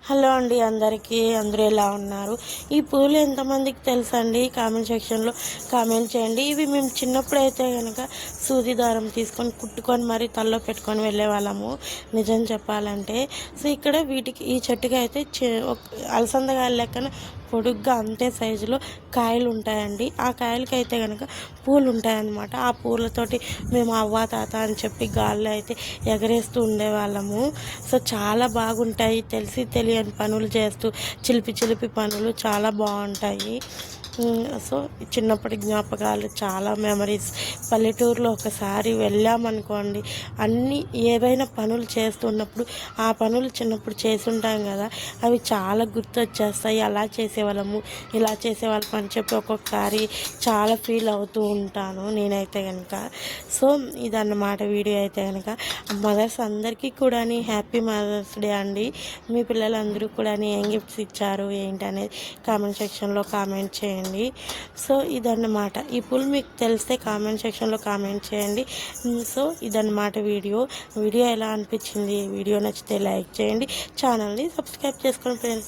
Hello అండి అందరికీ. అందరూ ఎలా ఉన్నారు? ఈ పూలు ఎంతమందికి తెలుసండి? కామెంట్ సెక్షన్లో కామెంట్ చేయండి. ఇవి మేము చిన్నప్పుడు అయితే కనుక సూది దారం తీసుకొని కుట్టుకొని మరీ తలలో పెట్టుకొని వెళ్ళేవాళ్ళము నిజం చెప్పాలంటే. సో ఇక్కడ వీటికి ఈ చెట్టుకి అయితే అలసందగాయల లెక్కన పొడుగ్గా అంతే సైజులో కాయలు ఉంటాయండి. ఆ కాయలకి అయితే కనుక పూలు ఉంటాయన్నమాట. ఆ పూలతోటి మేము అవ్వ తాత అని చెప్పి గాల్లో అయితే ఎగరేస్తూ ఉండేవాళ్ళము. సో చాలా బాగుంటాయి. తెలియని పనులు చేస్తూ చిలిపి చిలిపి పనులు చాలా బాగుంటాయి. సో చిన్నప్పటి జ్ఞాపకాలు చాలా మెమరీస్. పల్లెటూరులో ఒకసారి వెళ్ళామనుకోండి, అన్నీ ఏవైనా పనులు చేస్తున్నప్పుడు ఆ పనులు చిన్నప్పుడు చేసుంటాం కదా, అవి చాలా గుర్తొచ్చేస్తాయి. అలా చేసేవాళ్ళము, ఇలా చేసేవాళ్ళం అని చెప్పి ఒక్కొక్కసారి చాలా ఫీల్ అవుతూ ఉంటాను నేనైతే కనుక. సో ఇదన్నమాట వీడియో అయితే కనుక. మదర్స్ అందరికీ కూడా హ్యాపీ మదర్స్ డే అండి. మీ పిల్లలందరూ కూడా ఏం గిఫ్ట్స్ ఇచ్చారు ఏంటి అనేది కామెంట్ సెక్షన్లో కామెంట్ చేయండి. సో ఇదన్నమాట. ఈ పూలు మీకు తెలిస్తే కామెంట్ సెక్షన్లో కామెంట్ చేయండి. సో ఇదన్నమాట వీడియో ఎలా అనిపించింది? వీడియో నచ్చితే లైక్ చేయండి, ఛానల్ని సబ్స్క్రైబ్ చేసుకోండి ఫ్రెండ్స్.